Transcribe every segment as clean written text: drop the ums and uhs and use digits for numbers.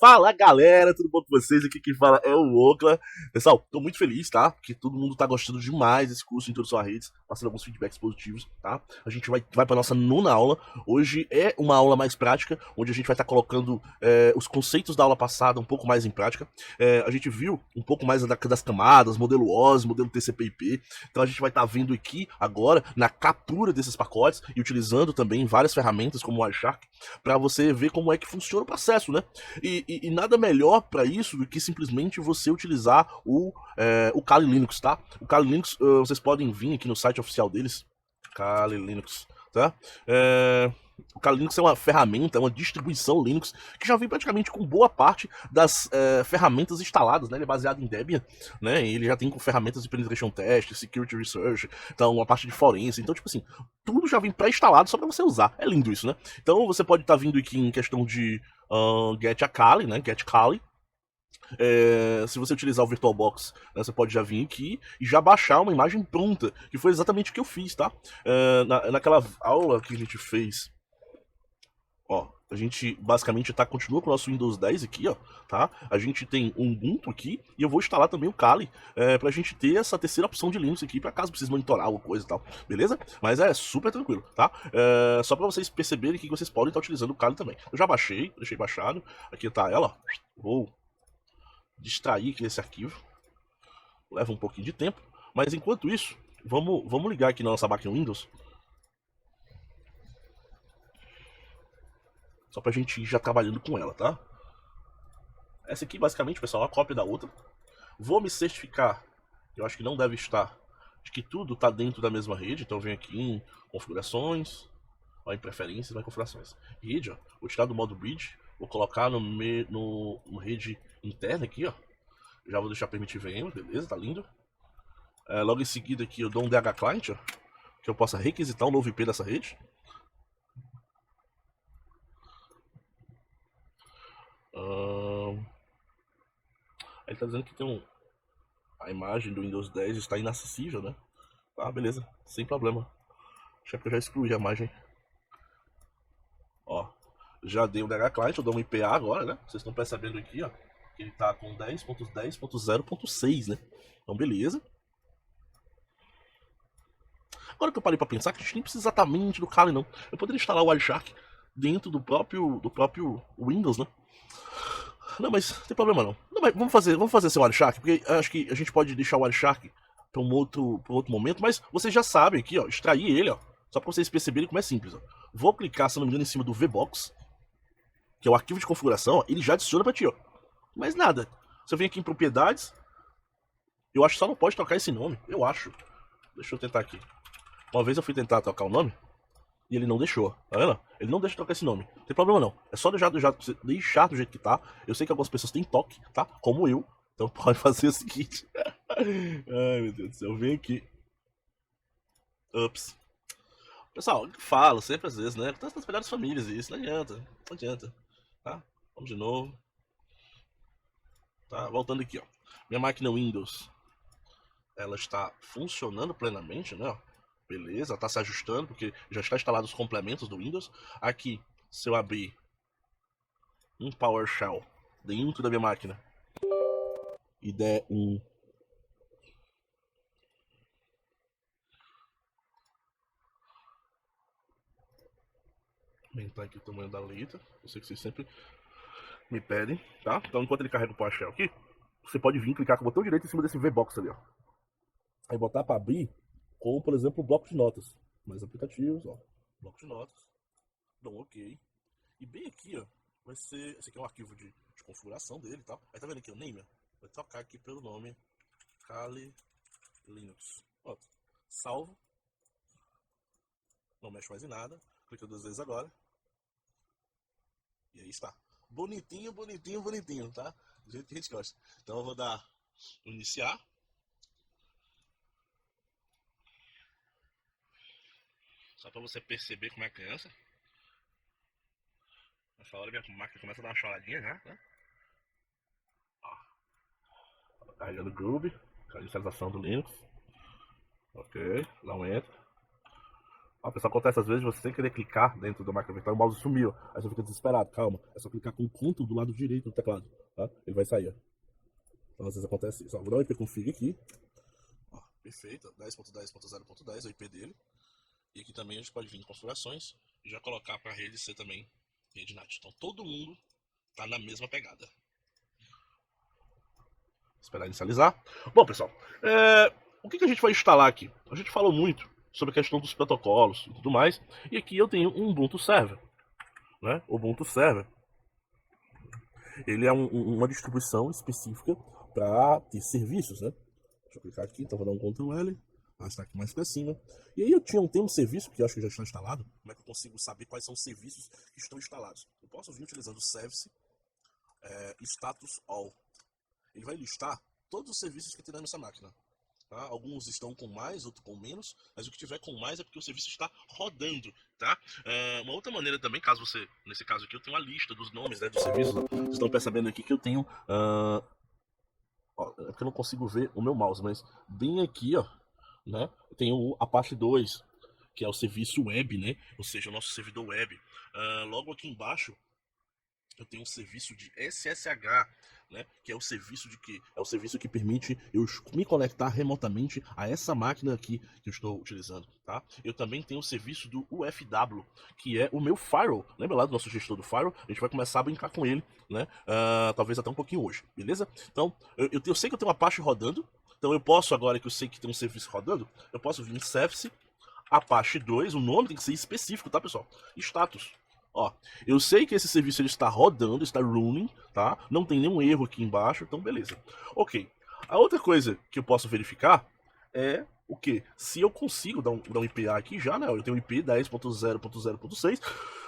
Fala galera, tudo bom com vocês? Aqui quem fala é o Okla. Pessoal, tô muito feliz, tá? Porque todo mundo tá gostando demais desse curso de introdução a redes, passando alguns feedbacks positivos, tá? A gente vai pra nossa nona aula. Hoje é uma aula mais prática, onde a gente vai estar colocando os conceitos da aula passada um pouco mais em prática. A gente viu um pouco mais das camadas, modelo OS, modelo TCP/IP. Então a gente vai estar vendo aqui agora na captura desses pacotes e utilizando também várias ferramentas como o Wireshark para você ver como é que funciona o processo, né? E nada melhor para isso do que simplesmente você utilizar o Kali Linux, tá? O Kali Linux, vocês podem vir aqui no site oficial deles, Kali Linux, tá? O Kali Linux é uma ferramenta, uma distribuição Linux que já vem praticamente com boa parte das ferramentas instaladas, né? Ele é baseado em Debian, né? E ele já tem com ferramentas de penetration test, security research, então uma parte de forense, então tipo assim, tudo já vem pré-instalado só para você usar. É lindo isso, né? Então você pode estar vindo aqui em questão de Get a Kali, né? Get Kali. Se você utilizar o VirtualBox, né, você pode já vir aqui e já baixar uma imagem pronta, que foi exatamente o que eu fiz, tá? Naquela aula que a gente fez, ó, a gente basicamente continua com o nosso Windows 10 aqui, ó, tá? A gente tem um Ubuntu aqui e eu vou instalar também o Kali pra gente ter essa terceira opção de Linux aqui, pra caso precise monitorar alguma coisa e tal, beleza? Mas é super tranquilo, tá? Só pra vocês perceberem que vocês podem estar utilizando o Kali também. Eu já baixei, deixei baixado, aqui tá ela, ó. Vou distrair aqui esse arquivo, leva um pouquinho de tempo, mas enquanto isso, vamos ligar aqui na nossa máquina Windows, só pra gente ir já trabalhando com ela, tá? Essa aqui, basicamente, pessoal, é uma cópia da outra. Vou me certificar, eu acho que não deve estar, de que tudo está dentro da mesma rede, então vem aqui em configurações, ó, em preferências, vai em configurações. Rede, ó, vou tirar do modo bridge, vou colocar no rede interna aqui, ó. Já vou deixar permitir VM, beleza, tá lindo. Logo em seguida aqui eu dou um DH Client, ó, que eu possa requisitar um novo IP dessa rede. Ele tá dizendo que tem a imagem do Windows 10 está inacessível, né? Tá, beleza, sem problema. Acho que eu já excluí a imagem. Ó, já dei um DH Client, eu dou um IPA agora, né? Vocês estão percebendo aqui, ó, que ele tá com 10.10.0.6, né? Então, beleza. Agora que eu parei pra pensar, que a gente nem precisa exatamente do Kali, não. Eu poderia instalar o Wireshark dentro do próprio Windows, né? Não, mas não tem problema não. Não, mas vamos fazer esse Wireshark, porque acho que a gente pode deixar o Wireshark pra pra um outro momento, mas vocês já sabem aqui, ó, extrair ele, ó, só pra vocês perceberem como é simples, ó. Vou clicar, se não me engano, em cima do VBox, que é o arquivo de configuração, ó, ele já adiciona pra ti, ó. Mas nada. Se eu venho aqui em propriedades, eu acho que só não pode trocar esse nome, eu acho. Deixa eu tentar aqui. Uma vez eu fui tentar trocar o nome, e ele não deixou, tá vendo? Ele não deixa trocar esse nome. Não tem problema não. É só deixar do jeito que tá. Eu sei que algumas pessoas têm toque, tá? Como eu. Então pode fazer o seguinte. Ai, meu Deus do céu. Vem aqui. Ups. Pessoal, eu falo sempre às vezes, né? Tá nas melhores famílias isso. Não adianta. Não adianta. Tá? Vamos de novo. Tá? Voltando aqui, ó. Minha máquina Windows, ela está funcionando plenamente, né? Beleza, está se ajustando, porque já está instalado os complementos do Windows. Aqui, se eu abrir um PowerShell dentro da minha máquina e der aumentar aqui o tamanho da letra, eu sei que vocês sempre me pedem, tá? Então enquanto ele carrega o PowerShell aqui, você pode vir clicar com o botão direito em cima desse VBox ali, ó. Aí botar para abrir com, por exemplo, o bloco de notas. Mais aplicativos, ó. Bloco de notas. Dá um OK. E bem aqui, ó, vai ser. Esse aqui é um arquivo de configuração dele e tal. Aí tá vendo aqui o name? Vai tocar aqui pelo nome Kali Linux. Pronto. Salvo. Não mexe mais em nada. Clica duas vezes agora. E aí está. Bonitinho, bonitinho, bonitinho, tá? Do jeito que a gente gosta. Então eu vou dar iniciar. Só pra você perceber como é que é criança. Nessa hora minha máquina começa a dar uma choradinha já, né? Ó. Carregando o Groove. A inicialização do Linux. Ok. Dá um enter. Ó, pessoal, acontece às vezes você sem querer clicar dentro da máquina virtual, o mouse sumiu. Aí você fica desesperado, calma. É só clicar com o ponto do lado direito do teclado, tá? Ele vai sair, ó. Então às vezes acontece isso. Ó, vou dar um ipconfig aqui. Ó, perfeito, 10.10.0.10 é o IP dele. E aqui também a gente pode vir em configurações e já colocar para rede ser também rede NAT. Então todo mundo tá na mesma pegada. Esperar inicializar. Bom, pessoal, o que a gente vai instalar aqui? A gente falou muito sobre a questão dos protocolos e tudo mais. E aqui eu tenho um Ubuntu Server, né? O Ubuntu Server, ele é uma distribuição específica para ter serviços, né? Deixa eu clicar aqui, então vou dar um Ctrl L, arrastar aqui mais para cima. E aí eu tenho um serviço que eu acho que já está instalado. Como é que eu consigo saber quais são os serviços que estão instalados? Eu posso vir utilizando o Service Status All. Ele vai listar todos os serviços que tem nessa máquina. Tá? Alguns estão com mais, outros com menos, mas o que tiver com mais é porque o serviço está rodando, tá? Uma outra maneira também, caso você, nesse caso aqui, eu tenho uma lista dos nomes, né, dos serviços. Vocês estão percebendo aqui que eu tenho, é porque eu não consigo ver o meu mouse, mas bem aqui, ó, né, eu tenho o Apache 2, que é o serviço web, né, ou seja, o nosso servidor web. Logo aqui embaixo, eu tenho um serviço de SSH, né, que é o serviço de que é o serviço que permite eu me conectar remotamente a essa máquina aqui que eu estou utilizando, tá? Eu também tenho o serviço do UFW, que é o meu firewall. Lembra lá do nosso gestor do firewall? A gente vai começar a brincar com ele, né? Talvez até um pouquinho hoje, beleza? Então, eu sei que eu tenho uma Apache rodando, então eu posso, agora que eu sei que tem um serviço rodando, eu posso vir em Service, Apache 2, o nome tem que ser específico, tá, pessoal? Status. Ó, eu sei que esse serviço ele está rodando, está running, tá? Não tem nenhum erro aqui embaixo, então beleza. Ok. A outra coisa que eu posso verificar é o que? Se eu consigo dar um IPA aqui já, né? Eu tenho IP 10.0.0.6.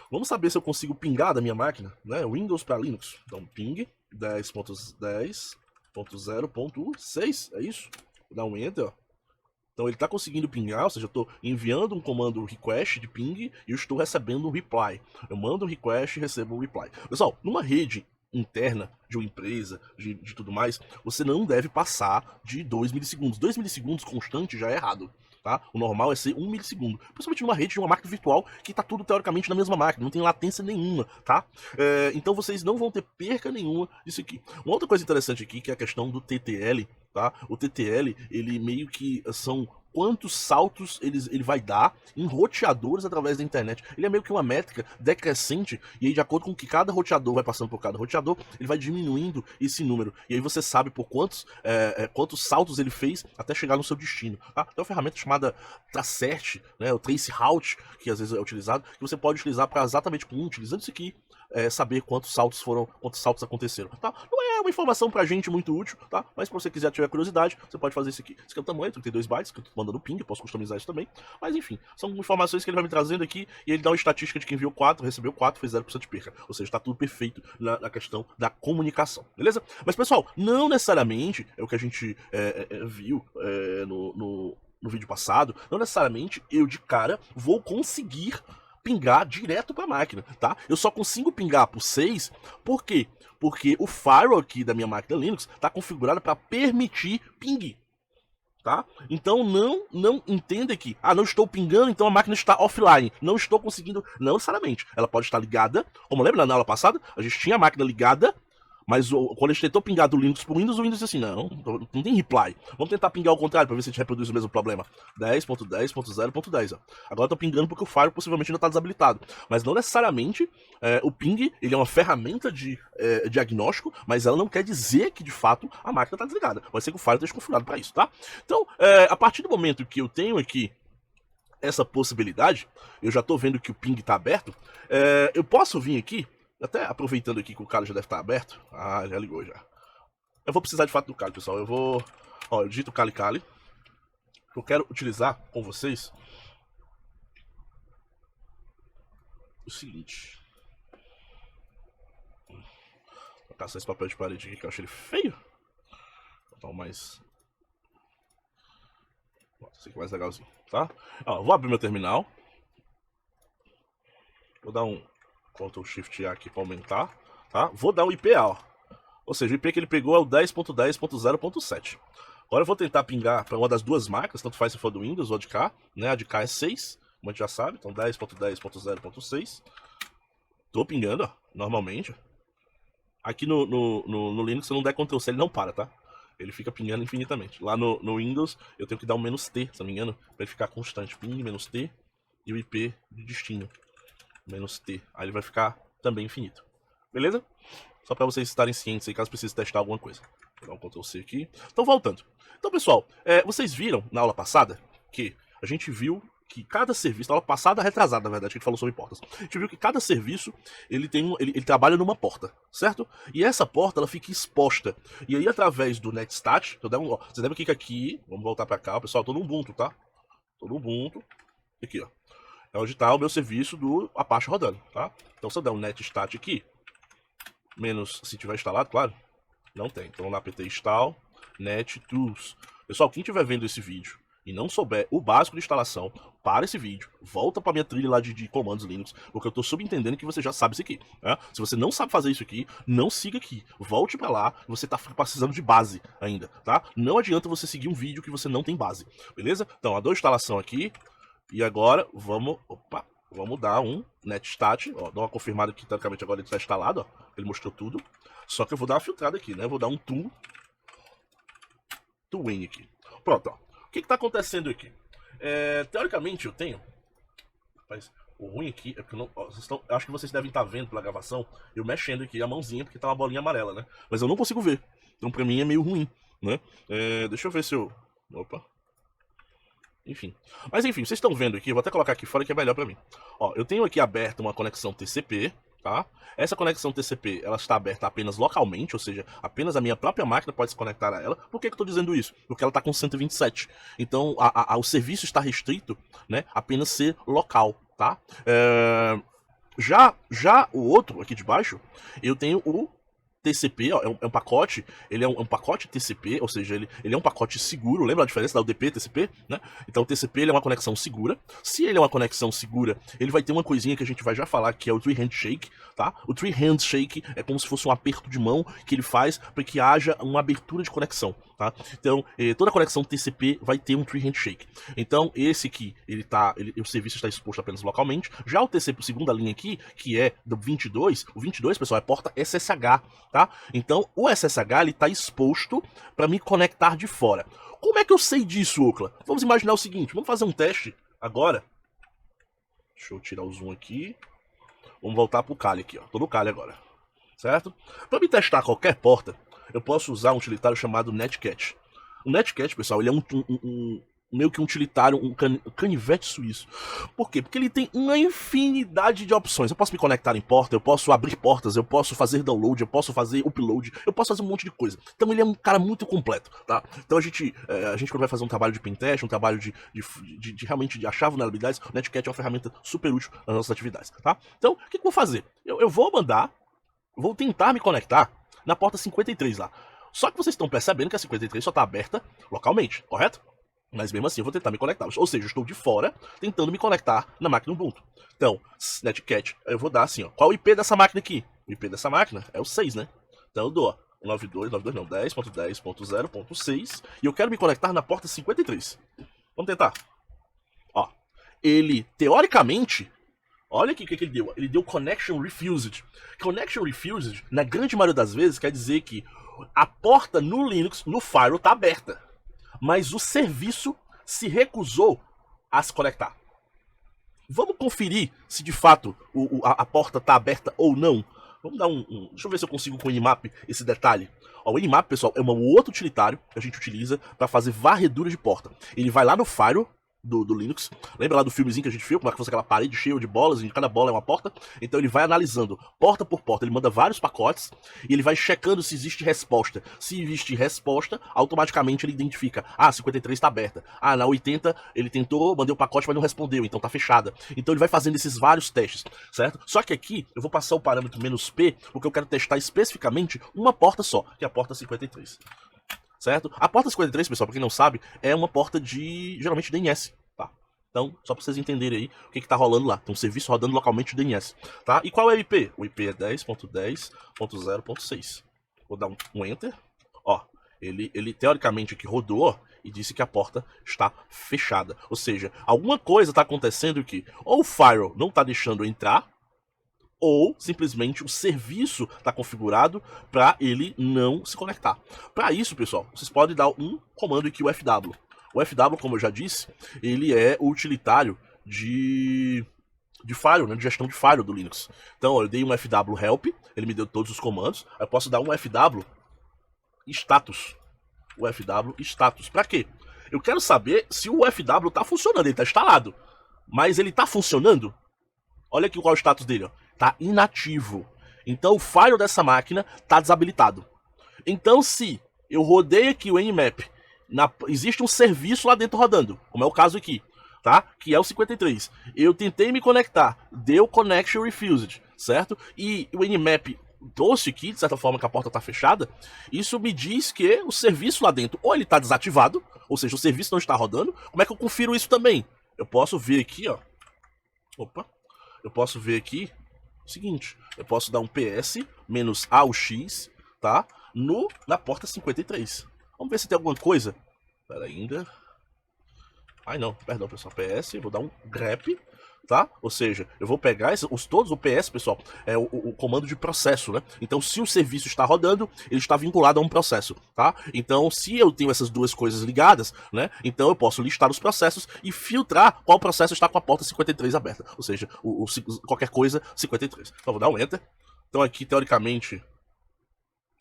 Vamos saber se eu consigo pingar da minha máquina, né? Windows para Linux. Então, ping 10.10.0.6, é isso? Vou dar um enter, ó. Então ele está conseguindo pingar, ou seja, eu estou enviando um comando request de ping e eu estou recebendo um reply. Eu mando um request e recebo um reply. Pessoal, numa rede interna de uma empresa, de tudo mais, você não deve passar de 2 milissegundos. 2 milissegundos constante já é errado. Tá? O normal é ser 1 milissegundo. Principalmente numa rede de uma máquina virtual que está tudo teoricamente na mesma máquina, não tem latência nenhuma, tá? Então vocês não vão ter perca nenhuma disso aqui. Uma outra coisa interessante aqui que é a questão do TTL, tá? O TTL, ele meio que são quantos saltos ele vai dar em roteadores através da internet. Ele é meio que uma métrica decrescente, e aí de acordo com que cada roteador vai passando por cada roteador, ele vai diminuindo esse número. E aí você sabe por quantos saltos ele fez até chegar no seu destino. Tá? Tem uma ferramenta chamada Tracert, né, o Trace Route, que às vezes é utilizado, que você pode utilizar para exatamente utilizando isso aqui, saber quantos saltos aconteceram, tá? Não é uma informação pra gente muito útil, tá? Mas se você quiser tiver curiosidade, você pode fazer isso aqui. Esse aqui é o tamanho, 32 bytes, que eu tô mandando ping, posso customizar isso também. Mas enfim, são informações que ele vai me trazendo aqui e ele dá uma estatística de quem enviou 4, recebeu 4, fez 0% de perca. Ou seja, tá tudo perfeito na questão da comunicação, beleza? Mas pessoal, não necessariamente é o que a gente viu no vídeo passado, não necessariamente eu de cara vou conseguir pingar direto para a máquina, tá? Eu só consigo pingar por 6, por quê? Porque o firewall aqui da minha máquina Linux está configurado para permitir ping, tá? Então não entenda que, não estou pingando, então a máquina está offline, não estou conseguindo, não necessariamente. Ela pode estar ligada, como lembra na aula passada, a gente tinha a máquina ligada, mas quando a gente tentou pingar do Linux pro Windows, o Windows disse assim, não tem reply. Vamos tentar pingar ao contrário para ver se a gente reproduz o mesmo problema. 10.10.0.10, ó. Agora eu tô pingando porque o Fire possivelmente ainda tá desabilitado. Mas não necessariamente o ping, ele é uma ferramenta de diagnóstico, mas ela não quer dizer que de fato a máquina tá desligada. Pode ser que o Fire esteja configurado para isso, tá? Então, a partir do momento que eu tenho aqui essa possibilidade, eu já tô vendo que o ping tá aberto, eu posso vir aqui, até aproveitando aqui que o Kali já deve estar aberto. Já ligou já. Eu vou precisar de fato do Kali, pessoal. Eu digito Kali. Eu quero utilizar com vocês o seguinte. Vou caçar esse papel de parede aqui que eu achei ele feio. Vou botar um mais. Esse aqui é mais legalzinho, tá? Vou abrir meu terminal. Vou dar um Ctrl Shift A aqui para aumentar, tá? Vou dar um IPA, ó. Ou seja, o IP que ele pegou é o 10.10.0.7. Agora eu vou tentar pingar para uma das duas marcas, tanto faz se for do Windows ou de cá, né? A de cá é 6, como a gente já sabe, então 10.10.0.6. Tô pingando, ó, normalmente. Aqui no Linux, se eu não der Ctrl+C, ele não para, tá? Ele fica pingando infinitamente. Lá no Windows, eu tenho que dar um "-t", se não me engano, pra ele ficar constante. Ping, "-t", e o IP de destino. "-t". Aí ele vai ficar também infinito. Beleza? Só pra vocês estarem cientes aí, caso precise testar alguma coisa. Vou dar um Ctrl+C aqui. Então, voltando. Então, pessoal, vocês viram na aula passada que a gente viu que cada serviço, na aula passada, retrasada, na verdade, que a gente falou sobre portas. A gente viu que cada serviço, ele trabalha numa porta, certo? E essa porta, ela fica exposta. E aí, através do netstat, vocês lembram que aqui, vamos voltar pra cá, pessoal, tô no Ubuntu, tá? Tô no Ubuntu. Aqui, ó. É onde tá o meu serviço do Apache rodando, tá? Então, se eu der um netstat aqui, menos, se tiver instalado, claro, não tem. Então, na apt install, nettools. Pessoal, quem estiver vendo esse vídeo e não souber o básico de instalação, para esse vídeo, volta para minha trilha lá de comandos Linux, porque eu tô subentendendo que você já sabe isso aqui, né? Se você não sabe fazer isso aqui, não siga aqui, volte para lá, você tá precisando de base ainda, tá? Não adianta você seguir um vídeo que você não tem base, beleza? Então, a dou instalação aqui, e agora vamos dar um netstat, ó, dá uma confirmada que teoricamente agora ele está instalado, ó, ele mostrou tudo, só que eu vou dar uma filtrada aqui, né? Vou dar um to win aqui. Pronto, ó. O que tá acontecendo aqui? Teoricamente eu tenho... Mas o ruim aqui é que eu não... Ó, acho que vocês devem estar vendo pela gravação, eu mexendo aqui a mãozinha, porque tá uma bolinha amarela, né? Mas eu não consigo ver. Então pra mim é meio ruim, né? Deixa eu ver se eu... Opa. Enfim. Mas enfim, vocês estão vendo aqui, eu vou até colocar aqui fora que é melhor pra mim. Ó, eu tenho aqui aberto uma conexão TCP, tá? Essa conexão TCP, ela está aberta apenas localmente, ou seja, apenas a minha própria máquina pode se conectar a ela. Por que eu estou dizendo isso? Porque ela está com 127. Então, o serviço está restrito, né, apenas ser local, tá? Já o outro aqui de baixo, eu tenho o TCP, ó, é um pacote, ele é um pacote TCP, ou seja, ele é um pacote seguro, lembra a diferença da UDP e TCP, né? Então o TCP ele é uma conexão segura. Se ele é uma conexão segura, ele vai ter uma coisinha que a gente vai já falar, que é o Tree Handshake, tá? O Tree Handshake é como se fosse um aperto de mão que ele faz para que haja uma abertura de conexão, tá? Então, toda conexão TCP vai ter um Tree Handshake. Então, esse aqui, o serviço está exposto apenas localmente. Já o TCP, segunda linha aqui, que é do 22, o 22, pessoal, é porta SSH, tá? Então, o SSH ele está exposto para me conectar de fora. Como é que eu sei disso, Ocla? Vamos imaginar o seguinte, vamos fazer um teste agora. Deixa eu tirar o zoom aqui. Vamos voltar pro Kali aqui, ó. Tô no Kali agora, certo? Para me testar qualquer porta, eu posso usar um utilitário chamado Netcat. O Netcat, pessoal, ele é meio que um utilitário, um canivete suíço. Por quê? Porque ele tem uma infinidade de opções. Eu posso me conectar em porta, eu posso abrir portas, eu posso fazer download, eu posso fazer upload, eu posso fazer um monte de coisa. Então ele é um cara muito completo, tá? Então a gente quando vai fazer um trabalho de pentest, um trabalho de realmente de achar vulnerabilidades, o Netcat é uma ferramenta super útil nas nossas atividades, tá? Então, o que eu vou fazer? Eu vou tentar me conectar na porta 53 lá. Só que vocês estão percebendo que a 53 só está aberta localmente, correto? Mas mesmo assim eu vou tentar me conectar. Ou seja, eu estou de fora tentando me conectar na máquina Ubuntu. Então, Netcat, eu vou dar assim, ó. Qual é o IP dessa máquina aqui? O IP dessa máquina é o 6, né? Então eu dou, ó, 10.10.0.6 e eu quero me conectar na porta 53. Vamos tentar. Ó, ele, teoricamente, olha aqui o que ele deu. Ele deu Connection Refused. Connection Refused, na grande maioria das vezes, quer dizer que a porta no Linux, no Firewall, está aberta. Mas o serviço se recusou a se conectar. Vamos conferir se de fato a porta está aberta ou não. Vamos dar deixa eu ver se eu consigo com o Nmap esse detalhe. Ó, o Nmap, pessoal, é um outro utilitário que a gente utiliza para fazer varredura de porta. Ele vai lá no Firewall do Linux. Lembra lá do filmezinho que a gente viu, como é que fosse aquela parede cheia de bolas, e cada bola é uma porta? Então ele vai analisando porta por porta, ele manda vários pacotes, e ele vai checando se existe resposta. Se existe resposta, automaticamente ele identifica, 53 está aberta. Na 80 ele tentou, mandei o pacote, mas não respondeu, então tá fechada. Então ele vai fazendo esses vários testes, certo? Só que aqui, eu vou passar o parâmetro "-p", porque eu quero testar especificamente uma porta só, que é a porta 53. Certo? A porta 53, pessoal, pra quem não sabe, é uma porta geralmente DNS, tá? Então, só pra vocês entenderem aí o que tá rolando lá. Tem um serviço rodando localmente DNS, tá? E qual é o IP? O IP é 10.10.0.6. Vou dar um Enter. Ó, ele teoricamente aqui rodou, e disse que a porta está fechada. Ou seja, alguma coisa está acontecendo que ou o firewall não está deixando eu entrar, ou simplesmente o serviço está configurado para ele não se conectar. Para isso, pessoal, vocês podem dar um comando aqui, o FW. O FW, como eu já disse, ele é o utilitário de firewall, né, de gestão de firewall do Linux. Então, ó, eu dei um FW help, ele me deu todos os comandos. Eu posso dar um FW status. O FW status. Para quê? Eu quero saber se o FW está funcionando, ele está instalado. Mas ele está funcionando? Olha aqui qual é o status dele, ó. Tá inativo. Então o firewall dessa máquina tá desabilitado. Então se eu rodei aqui o Nmap, existe um serviço lá dentro rodando, como é o caso aqui, tá? Que é o 53. Eu tentei me conectar, deu connection refused, certo? E o Nmap trouxe aqui, de certa forma, que a porta tá fechada. Isso me diz que o serviço lá dentro ou ele tá desativado, ou seja, o serviço não está rodando. Como é que eu confiro isso também? Eu posso ver aqui, ó. Opa. Eu posso ver aqui o seguinte, eu posso dar um PS menos AUX, tá? Na porta 53. Vamos ver se tem alguma coisa. Pera ainda. Ai não, perdão pessoal, PS, vou dar um grep, tá? Ou seja, eu vou pegar todos o PS, pessoal, é o comando de processo, né? Então, se o serviço está rodando, ele está vinculado a um processo, tá? Então, se eu tenho essas duas coisas ligadas, né? Então, eu posso listar os processos e filtrar qual processo está com a porta 53 aberta. Ou seja, qualquer coisa 53. Então, vou dar um Enter. Então, aqui, teoricamente,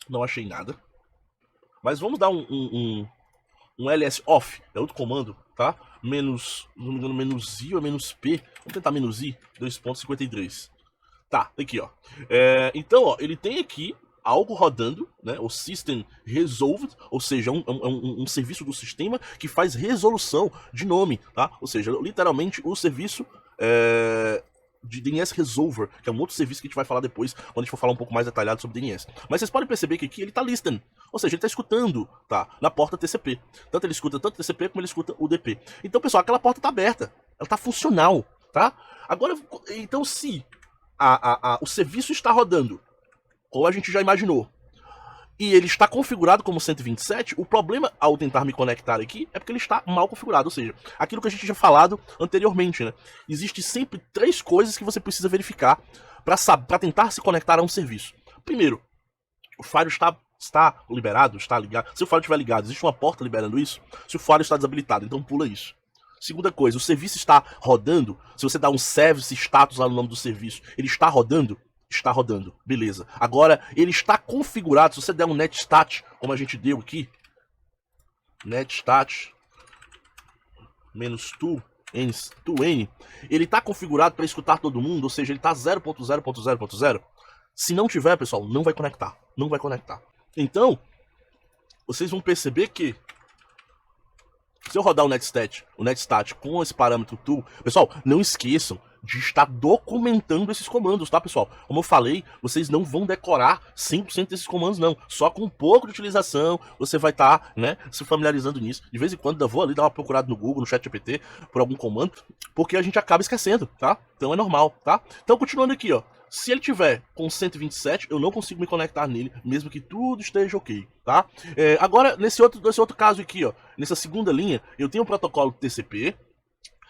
não achei nada. Mas vamos dar um ls off, é outro comando, tá? Menos, não me engano, menos i ou menos p. Vamos tentar menos i, 2.53. Tá, aqui, ó. Então, ó, ele tem aqui algo rodando, né? O System Resolved, ou seja, um serviço do sistema que faz resolução de nome, tá? Ou seja, literalmente o serviço de DNS Resolver, que é um outro serviço que a gente vai falar depois, quando a gente for falar um pouco mais detalhado sobre DNS. Mas vocês podem perceber que aqui ele está listening, ou seja, ele está escutando, tá, na porta TCP. Tanto ele escuta tanto TCP como ele escuta UDP. Então, pessoal, aquela porta está aberta, ela está funcional, tá? Agora, então se o serviço está rodando, como a gente já imaginou, e ele está configurado como 127, o problema ao tentar me conectar aqui é porque ele está mal configurado, ou seja, aquilo que a gente tinha falado anteriormente, né? Existe sempre 3 coisas que você precisa verificar para tentar se conectar a um serviço. Primeiro, o firewall está liberado, está ligado. Se o firewall estiver ligado, existe uma porta liberando isso. Se o firewall está desabilitado, então pula isso. Segunda coisa, o serviço está rodando. Se você dá um service status lá no nome do serviço, ele está rodando? Está rodando, beleza. Agora, ele está configurado, se você der um netstat, como a gente deu aqui, netstat -2n, ele está configurado para escutar todo mundo, ou seja, ele está 0.0.0.0. Se não tiver, pessoal, não vai conectar, não vai conectar. Então, vocês vão perceber que se eu rodar o netstat com esse parâmetro tool, pessoal, não esqueçam de estar documentando esses comandos, tá, pessoal? Como eu falei, vocês não vão decorar 100% desses comandos, não. Só com um pouco de utilização, você vai estar, né, se familiarizando nisso. De vez em quando, eu vou ali dar uma procurada no Google, no ChatGPT, por algum comando, porque a gente acaba esquecendo, tá? Então é normal, tá? Então, continuando aqui, ó. Se ele tiver com 127, eu não consigo me conectar nele, mesmo que tudo esteja ok, tá? Agora, nesse outro caso aqui, ó, nessa segunda linha, eu tenho o protocolo TCP,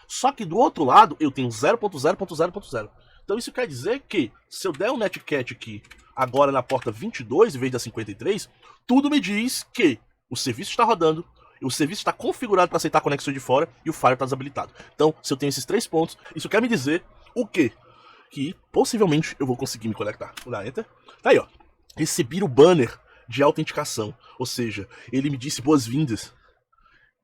só que do outro lado eu tenho 0.0.0.0. Então isso quer dizer que se eu der um netcat aqui agora na porta 22 em vez da 53, tudo me diz que o serviço está rodando, o serviço está configurado para aceitar conexões de fora e o firewall está desabilitado. Então, se eu tenho esses 3 pontos, isso quer me dizer o quê? Que possivelmente eu vou conseguir me conectar. Vou dar Enter. Tá aí, ó. Recebi o banner de autenticação. Ou seja, ele me disse boas-vindas.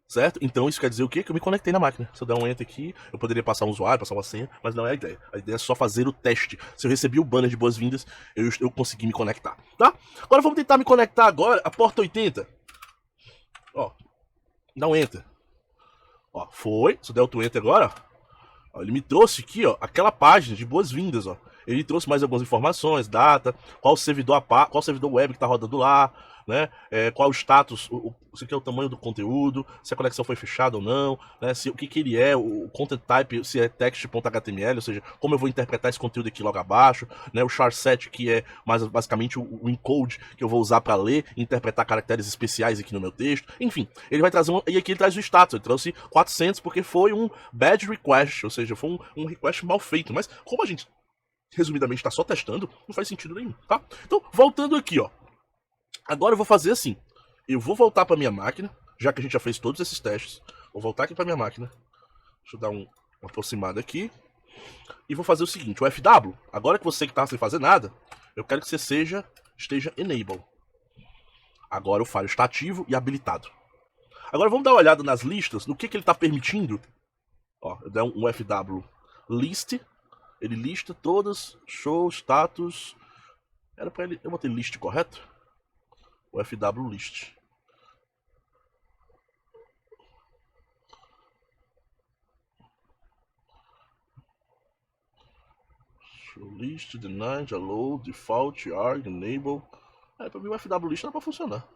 Certo? Então isso quer dizer o quê? Que eu me conectei na máquina. Se eu der um Enter aqui, eu poderia passar um usuário, passar uma senha, mas não é a ideia. A ideia é só fazer o teste. Se eu recebi o banner de boas-vindas, eu consegui me conectar. Tá? Agora vamos tentar me conectar agora a porta 80. Ó. Dá um Enter. Ó, foi. Se eu der outro Enter agora, ó, ele me trouxe aqui, ó, aquela página de boas-vindas, ó. Ele trouxe mais algumas informações, data, qual servidor web que está rodando lá, né? Qual o status, se que é o tamanho do conteúdo, se a conexão foi fechada ou não, né? Se o que ele é, o content type, se é text.html, ou seja, como eu vou interpretar esse conteúdo aqui logo abaixo, né? O charset, que é basicamente o encode que eu vou usar para ler e interpretar caracteres especiais aqui no meu texto. Enfim, ele vai trazer e aqui ele traz o status, ele trouxe 400 porque foi um bad request, ou seja, foi um request mal feito, mas como a gente resumidamente está só testando, não faz sentido nenhum, tá? Então, voltando aqui, ó. Agora eu vou fazer assim. Eu vou voltar para minha máquina, já que a gente já fez todos esses testes. Vou voltar aqui para minha máquina. Deixa eu dar uma aproximada aqui. E vou fazer o seguinte, o FW, agora que você que tá sem fazer nada, eu quero que você esteja enable. Agora o file está ativo e habilitado. Agora vamos dar uma olhada nas listas, no que ele está permitindo. Ó, eu der um FW list, ele lista todas, show, status. Era para ele, eu botei list correto? O FW list. Show list, denied, allow, default, arg, enable. Para mim o FW list dá para funcionar.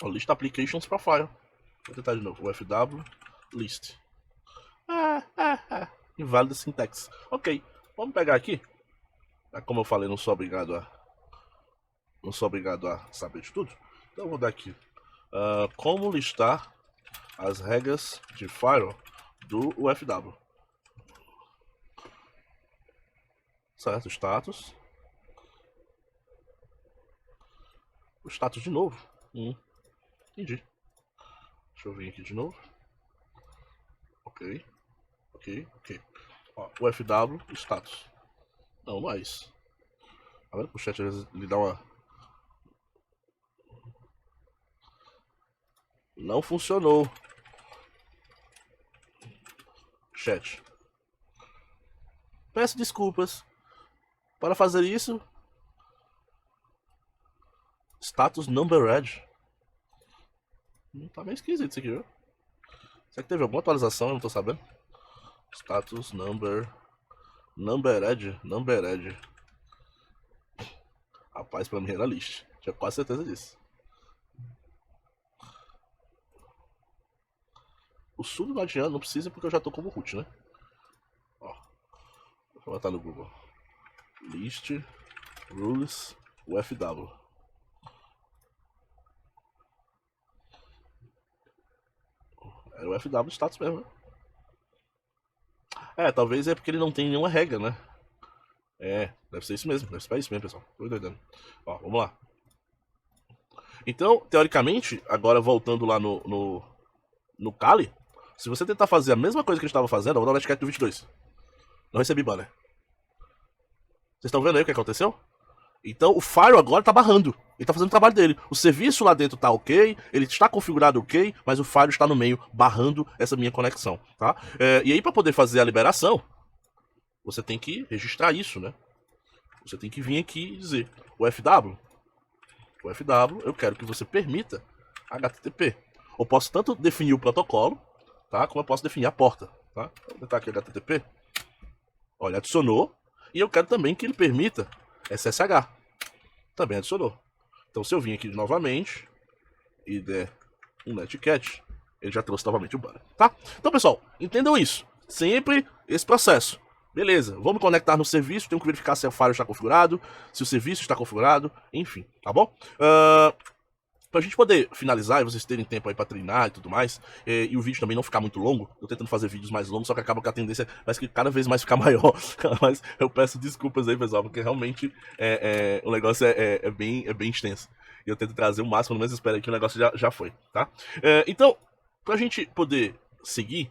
O list applications profile. Vou tentar de novo. O FW list. Inválida syntax. Ok, vamos pegar aqui. Como eu falei, não sou obrigado a saber de tudo. Então eu vou dar aqui. Como listar as regras de firewall do UFW. Certo, status. O status de novo. Entendi. Deixa eu vir aqui de novo. Ok. Ó, o FW, status. Não é isso. Tá vendo? O chat às vezes lhe dá uma... Não funcionou. Chat. Peço desculpas. Para fazer isso... Status numbered. Tá meio esquisito isso aqui, viu? Será que teve alguma atualização? Eu não tô sabendo. Status numbered. Rapaz, pra mim era list. Tinha quase certeza disso. O sudo não adianta, não precisa porque eu já tô como root, né? Ó. Vou botar no Google. List rules UFW. Era o FW status mesmo, né? Talvez é porque ele não tem nenhuma regra, né? Deve ser isso mesmo, deve ser isso mesmo, pessoal. Tô doidando. Ó, vamos lá. Então, teoricamente, agora voltando lá no Kali, se você tentar fazer a mesma coisa que a gente estava fazendo, eu vou dar o netcat do 22. Não recebi banner. Vocês estão vendo aí o que aconteceu? Então o Firewall agora tá barrando. Ele tá fazendo o trabalho dele. O serviço lá dentro tá ok, ele está configurado ok, mas o Firewall está no meio barrando essa minha conexão, tá? E aí para poder fazer a liberação, você tem que registrar isso, né? Você tem que vir aqui e dizer, o FW, eu quero que você permita HTTP. Eu posso tanto definir o protocolo, tá? Como eu posso definir a porta, tá? Vou botar aqui HTTP. Olha, adicionou. E eu quero também que ele permita SSH. Também adicionou. Então se eu vir aqui novamente e der um netcat, ele já trouxe novamente o banner, tá? Então pessoal, entendam isso. Sempre esse processo. Beleza, vamos conectar no serviço, tenho que verificar se o firewall está configurado, se o serviço está configurado, enfim, tá bom? Pra gente poder finalizar e vocês terem tempo aí pra treinar e tudo mais, e o vídeo também não ficar muito longo, tô tentando fazer vídeos mais longos, só que acaba que a tendência parece que cada vez mais ficar maior. Mas eu peço desculpas aí, pessoal, porque realmente o negócio é bem extenso. E eu tento trazer o máximo, no menos espero aí que o negócio já foi, tá? Então, pra gente poder seguir,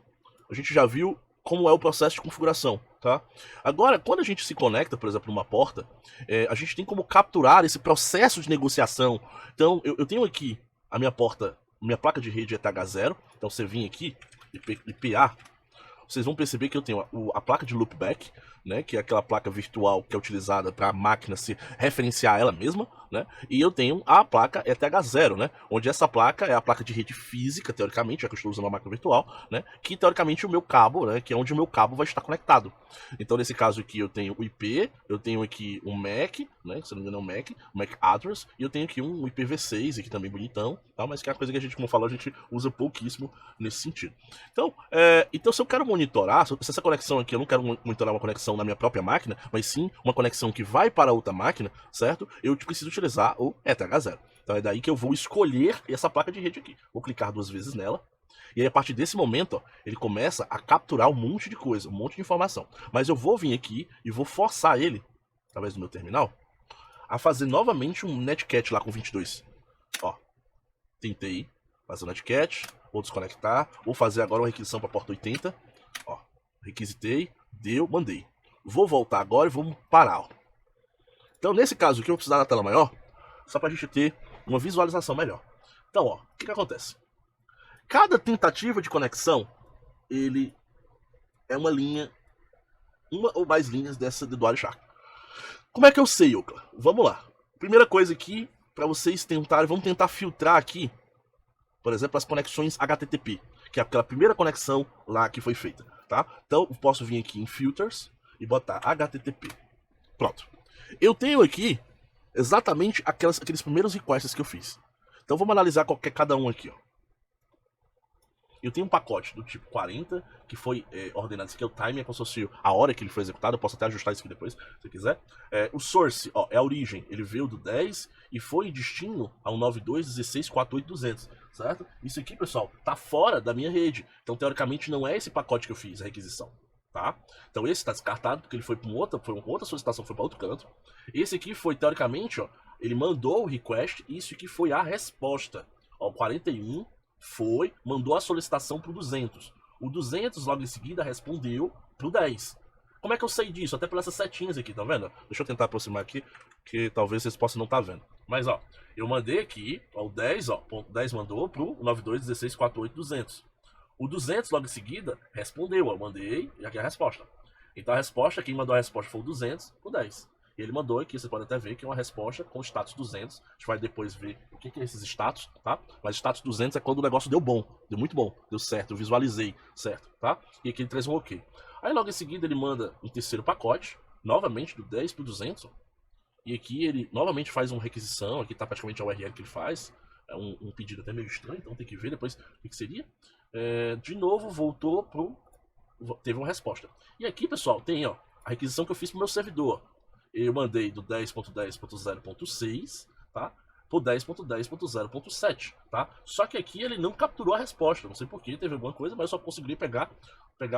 a gente já viu como é o processo de configuração, tá? Agora, quando a gente se conecta, por exemplo, numa porta, a gente tem como capturar esse processo de negociação. Então, eu tenho aqui a minha porta, minha placa de rede é TH0, então você vem aqui, IPA, vocês vão perceber que eu tenho a placa de loopback, né, que é aquela placa virtual que é utilizada para a máquina se referenciar a ela mesma, né, e eu tenho a placa ETH0, né, onde essa placa é a placa de rede física, teoricamente, já que eu estou usando uma máquina virtual, né, que teoricamente o meu cabo, né, que é onde o meu cabo vai estar conectado. Então nesse caso aqui eu tenho o IP, eu tenho aqui um MAC, né, se não me engano é um MAC address, e eu tenho aqui um IPv6 aqui também bonitão, tá, mas que é a coisa que a gente, como falou, a gente usa pouquíssimo nesse sentido. Então, então se eu quero monitorar, se essa conexão aqui, eu não quero monitorar uma conexão na minha própria máquina, mas sim uma conexão que vai para outra máquina, certo? Eu preciso utilizar o ETH0. Então é daí que eu vou escolher essa placa de rede aqui. Vou clicar 2 vezes nela. E aí, a partir desse momento, ó, ele começa a capturar um monte de coisa, um monte de informação. Mas eu vou vir aqui e vou forçar ele, através do meu terminal, a fazer novamente um netcat lá com 22. Ó, tentei fazer um netcat, vou desconectar, vou fazer agora uma requisição para porta 80. Ó, requisitei, deu, mandei. Vou voltar agora e vou parar. Ó. Então, nesse caso aqui, eu vou precisar da tela maior, só para a gente ter uma visualização melhor. Então, ó, o que acontece? Cada tentativa de conexão, ele é uma linha, uma ou mais linhas dessa do Wireshark. Como é que eu sei, Ocla? Vamos lá. Primeira coisa aqui, para vocês tentarem, vamos tentar filtrar aqui, por exemplo, as conexões HTTP, que é aquela primeira conexão lá que foi feita, tá? Então, eu posso vir aqui em Filters e botar HTTP. Pronto. Eu tenho aqui exatamente aqueles primeiros requests que eu fiz. Então, vamos analisar cada um aqui, ó. Eu tenho um pacote do tipo 40, que foi ordenado, isso aqui é o time, é como se fosse a hora que ele foi executado, eu posso até ajustar isso aqui depois, se você quiser. O source, ó, é a origem, ele veio do 10 e foi em destino ao 92.16.48.200, certo? Isso aqui, pessoal, tá fora da minha rede, então teoricamente não é esse pacote que eu fiz, a requisição, tá? Então esse tá descartado, porque ele foi para uma outra solicitação, foi para outro canto. Esse aqui foi, teoricamente, ó, ele mandou o request, e isso aqui foi a resposta, ó, 41... mandou a solicitação pro 200. O 200 logo em seguida respondeu pro 10. Como é que eu sei disso? Até por essas setinhas aqui, tá vendo? Deixa eu tentar aproximar aqui, que talvez vocês possam não estar vendo. Mas ó, eu mandei aqui, ó, o 10, ó, ponto 10 mandou pro 92.16.48.200. O 200 logo em seguida respondeu, ó, eu mandei, e aqui é a resposta. Então a resposta, quem mandou a resposta foi o 200, o 10. E ele mandou aqui, você pode até ver que é uma resposta com status 200. A gente vai depois ver o que é esses status, tá? Mas status 200 é quando o negócio deu bom, deu muito bom, deu certo, eu visualizei, certo, tá? E aqui ele traz um ok. Aí logo em seguida ele manda um terceiro pacote, novamente do 10 pro 200. Ó. E aqui ele novamente faz uma requisição, aqui tá praticamente a URL que ele faz. É um pedido até meio estranho, então tem que ver depois o que seria. De novo voltou pro... teve uma resposta. E aqui, pessoal, tem ó, a requisição que eu fiz pro meu servidor. Eu mandei do 10.10.0.6, tá? Pro 10.10.0.7, tá? Só que aqui ele não capturou a resposta, não sei porquê, teve alguma coisa, mas eu só consegui pegar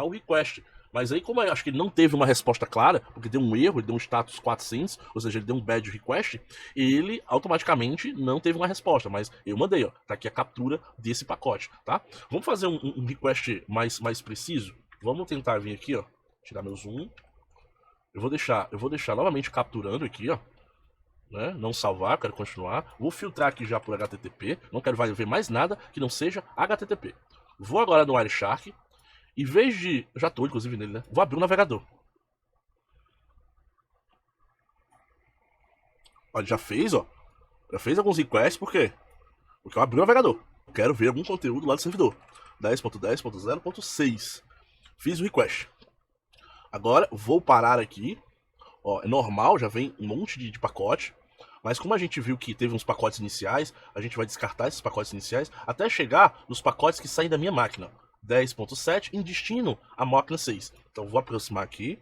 o request. Mas aí, como eu acho que ele não teve uma resposta clara, porque deu um erro, ele deu um status 400, ou seja, ele deu um bad request, ele automaticamente não teve uma resposta, mas eu mandei, ó, tá aqui a captura desse pacote, tá? Vamos fazer um request mais preciso? Vamos tentar vir aqui, ó, tirar meu zoom. Eu vou deixar novamente capturando aqui, ó. Né? Não salvar, quero continuar. Vou filtrar aqui já por HTTP. Não quero ver mais nada que não seja HTTP. Vou agora no Wireshark. Em vez de... já estou, inclusive, nele, né? Vou abrir o navegador. Olha, já fez, ó. Já fez alguns requests, por quê? Porque eu abri o navegador. Quero ver algum conteúdo lá do servidor. 10.10.0.6. Fiz o request. Agora, vou parar aqui. Ó, é normal, já vem um monte de pacote. Mas como a gente viu que teve uns pacotes iniciais, a gente vai descartar esses pacotes iniciais até chegar nos pacotes que saem da minha máquina. 10.7 em destino à máquina 6. Então, vou aproximar aqui.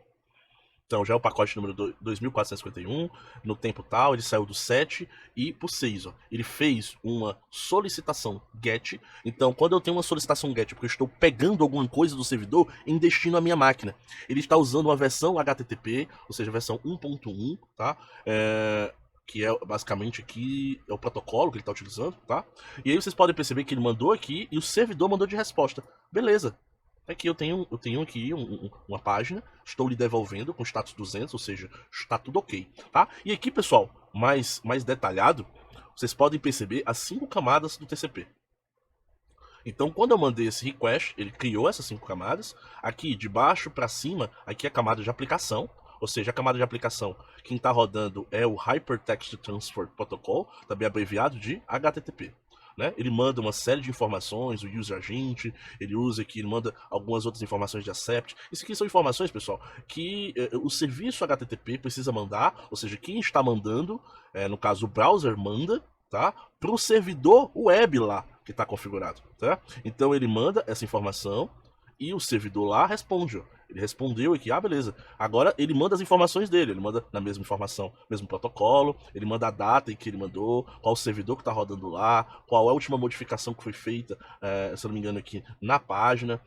Então, já é o pacote número 2451, no tempo tal, ele saiu do 7 e pro 6, ó. Ele fez uma solicitação GET. Então, quando eu tenho uma solicitação GET, porque eu estou pegando alguma coisa do servidor em destino à minha máquina, ele está usando uma versão HTTP, ou seja, a versão 1.1, tá? Que é basicamente aqui, é o protocolo que ele está utilizando, tá? E aí vocês podem perceber que ele mandou aqui e o servidor mandou de resposta. Beleza. Aqui eu tenho aqui uma página, estou lhe devolvendo com status 200, ou seja, está tudo ok, tá? E aqui, pessoal, mais detalhado, vocês podem perceber as 5 camadas do TCP. Então, quando eu mandei esse request, ele criou essas 5 camadas. Aqui, de baixo para cima, aqui é a camada de aplicação. Ou seja, a camada de aplicação, quem está rodando é o Hypertext Transfer Protocol, também abreviado de HTTP. Né? Ele manda uma série de informações, o user agent, ele usa aqui, ele manda algumas outras informações de accept. Isso aqui são informações, pessoal, que o serviço HTTP precisa mandar, ou seja, quem está mandando, no caso o browser manda, tá? Para o servidor web lá que está configurado, tá? Então ele manda essa informação e o servidor lá responde, ó. Ele respondeu aqui, beleza. Agora ele manda as informações dele, ele manda na mesma informação, mesmo protocolo, ele manda a data em que ele mandou, qual o servidor que está rodando lá, qual é a última modificação que foi feita, se eu não me engano aqui, na página,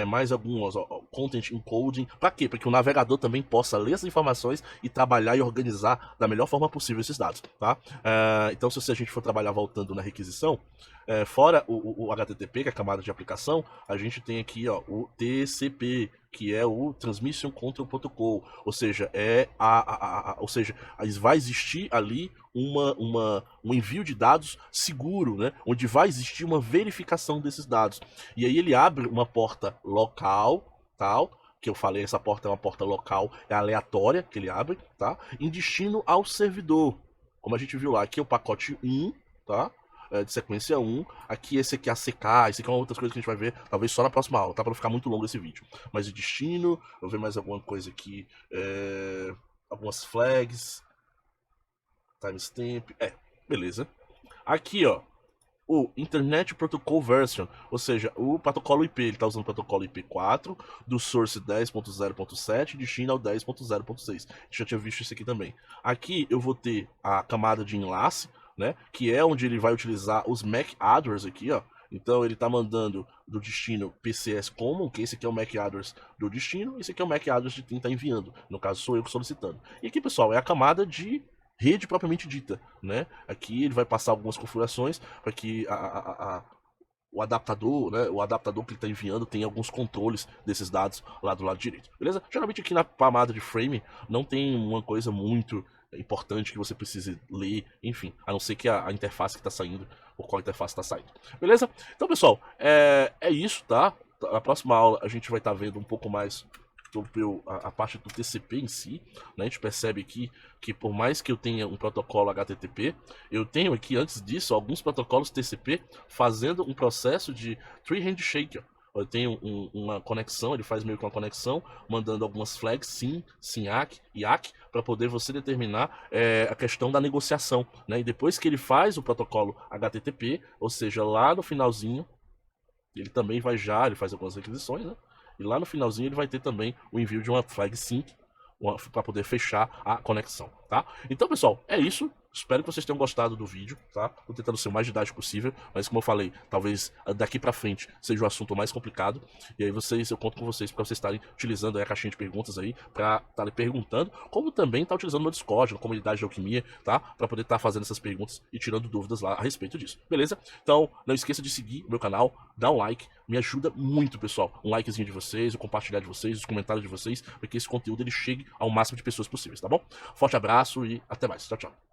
mais algumas, content encoding. Para quê? Para que o navegador também possa ler essas informações e trabalhar e organizar da melhor forma possível esses dados, tá? Então se a gente for trabalhar voltando na requisição, fora o HTTP, que é a camada de aplicação, a gente tem aqui o TCP, que é o Transmission Control Protocol, ou seja, vai existir ali um envio de dados seguro, né? Onde vai existir uma verificação desses dados. E aí ele abre uma porta local, tal, que eu falei, essa porta é uma porta local, é aleatória que ele abre, tá? Em destino ao servidor. Como a gente viu lá, aqui é o pacote 1, tá? De sequência 1, aqui esse aqui é ACK, esse aqui é uma outras coisas que a gente vai ver, talvez só na próxima aula, tá? Pra não ficar muito longo esse vídeo. Mas o destino, vou ver mais alguma coisa aqui, algumas flags, timestamp, beleza. Aqui, ó, o Internet Protocol Version, ou seja, o protocolo IP, ele está usando o protocolo IP4 do source 10.0.7 destino ao 10.0.6. Já tinha visto isso aqui também. Aqui eu vou ter a camada de enlace, né, que é onde ele vai utilizar os MAC address aqui, ó. Então ele está mandando do destino PCS Common, que esse aqui é o MAC address do destino, esse aqui é o MAC address de quem está enviando. No caso sou eu solicitando. E aqui, pessoal, é a camada de rede propriamente dita, né? Aqui ele vai passar algumas configurações para que o adaptador, né? O adaptador que ele está enviando tem alguns controles desses dados lá do lado direito, beleza? Geralmente aqui na camada de frame não tem uma coisa muito importante que você precise ler, enfim, a não ser que a interface que está saindo, ou qual interface está saindo, beleza? Então, pessoal, é isso, tá? Na próxima aula a gente vai estar vendo um pouco mais sobre a parte do TCP em si, né? A gente percebe aqui que por mais que eu tenha um protocolo HTTP, eu tenho aqui antes disso alguns protocolos TCP fazendo um processo de three handshake. Eu tenho uma conexão, ele faz meio que uma conexão, mandando algumas flags, SYN, SYNACK e ACK, para poder você determinar a questão da negociação, né? E depois que ele faz o protocolo HTTP, ou seja, lá no finalzinho, ele também ele faz algumas requisições, né? E lá no finalzinho ele vai ter também o envio de uma flag sync para poder fechar a conexão, tá? Então, pessoal, é isso. Espero que vocês tenham gostado do vídeo, tá? Tô tentando ser o mais didático possível, mas como eu falei, talvez daqui pra frente seja o assunto mais complicado. E aí eu conto com vocês para vocês estarem utilizando aí a caixinha de perguntas aí, pra estarem perguntando, como também tá utilizando no Discord, na comunidade de alquimia, tá? Pra poder estar fazendo essas perguntas e tirando dúvidas lá a respeito disso, beleza? Então, não esqueça de seguir o meu canal, dá um like, me ajuda muito, pessoal. Um likezinho de vocês, o compartilhar de vocês, os comentários de vocês, para que esse conteúdo ele chegue ao máximo de pessoas possíveis, tá bom? Forte abraço e até mais. Tchau, tchau.